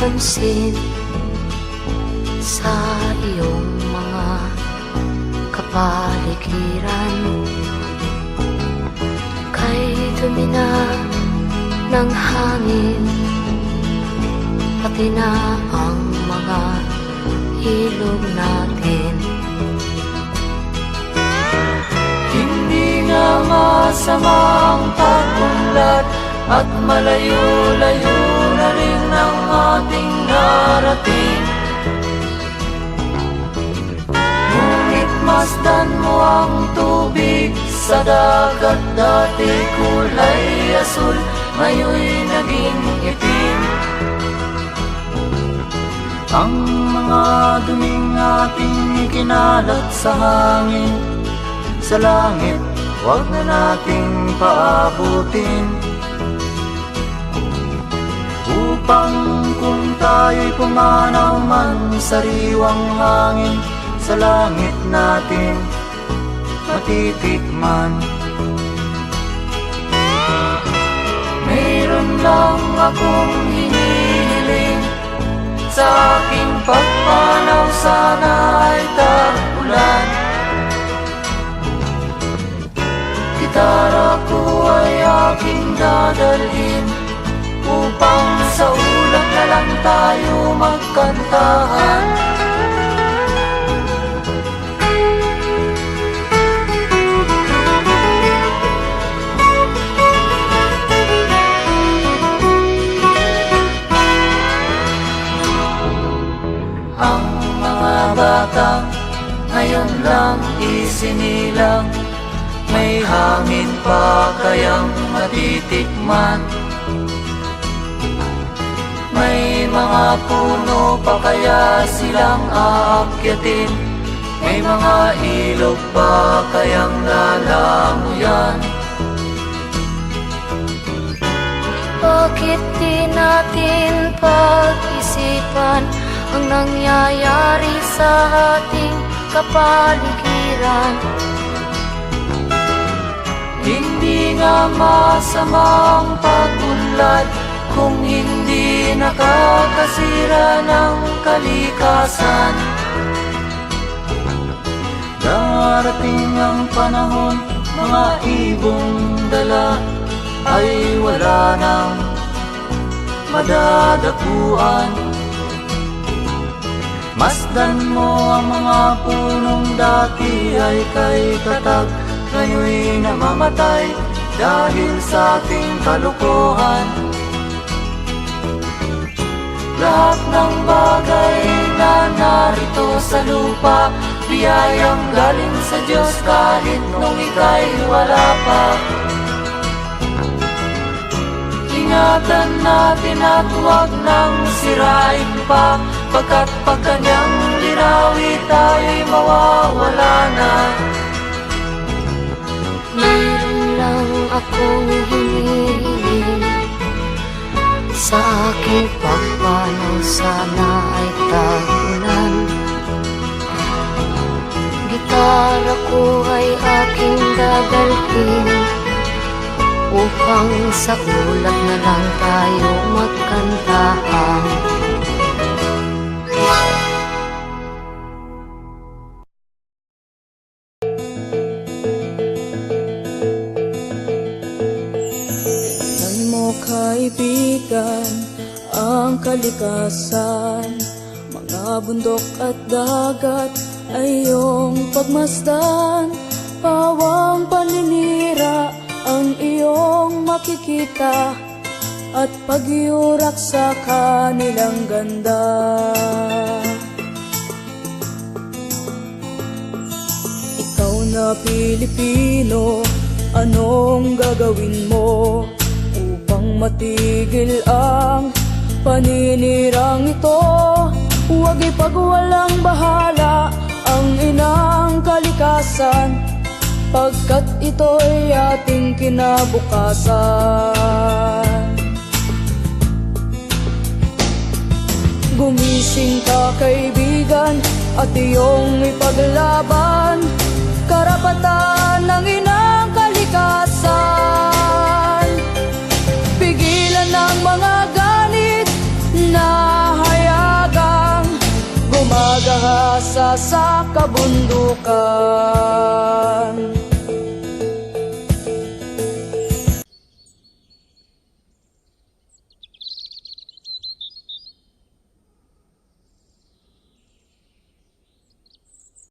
napapansin sa iyong mga kapaligiran. Kay dumi na ng hangin, pati na ang mga ilog natin. Hindi nga masamang pagunlad at malayo-layo na rin ang ating narating. Ngunit masdan mo ang tubig sa dagat, dati kulay asul, ngayon'y naging itim. Ang mga duming ating ikinalat sa hangin, sa langit, huwag na nating paabutin. Upang kung tayo'y pumanaw man sariwang hangin, sa langit natin matitikman. Mayroon lang akong hinihiling, sa aking pagpanaw sana ay tag-ulan. Gitara ko ay aking dadalhin, upang sa ulap na lang tayo magkantahan. Ang mga batang ngayon lang isinilang, may hangin pa kayang matitikman. May mga puno pa kaya silang aakyatin, may mga ilog pa kayang lalamuyan. Bakit di natin pag-isipan ang nangyayari sa ating kapaligiran? Hindi nga masamang pagunlad kung hindi nakakasira ng kalikasan. Darating ang panahon, mga ibong dala ay wala nang madadapuan. Masdan mo ang mga punong dati ay kay katag, ngayon'y namamatay dahil sa ating kalukuhan. Lahat ng bagay na narito sa lupa, biyayang galing sa Diyos kahit nung ika'y wala pa. Ingatan natin at huwag nang sirain pa, pagkat pag kanyang linawi tayo'y mawawala na. Mayroon lang akong hinihiling, sa aking pagpanaw sana ay tag-ulan. Gitara ko ay aking dadalhin, upang sa ulap na lang tayo magkantahan. Kaibigan, ang kalikasan, mga bundok at dagat ay iyong pagmasdan. Pawang paninira ang iyong makikita, at pagyurak sa kanilang ganda. Ikaw na Pilipino, anong gagawin mo upang matigil ang paninirang ito? Huwag ipagwalang bahala ang inang kalikasan, pagkat ito'y ating kinabukasan. Gumising ka kaibigan, at iyong ipaglaban karapatan ng inang kalikasan. Pigilan ang mga ganit na mula sa kabundukan.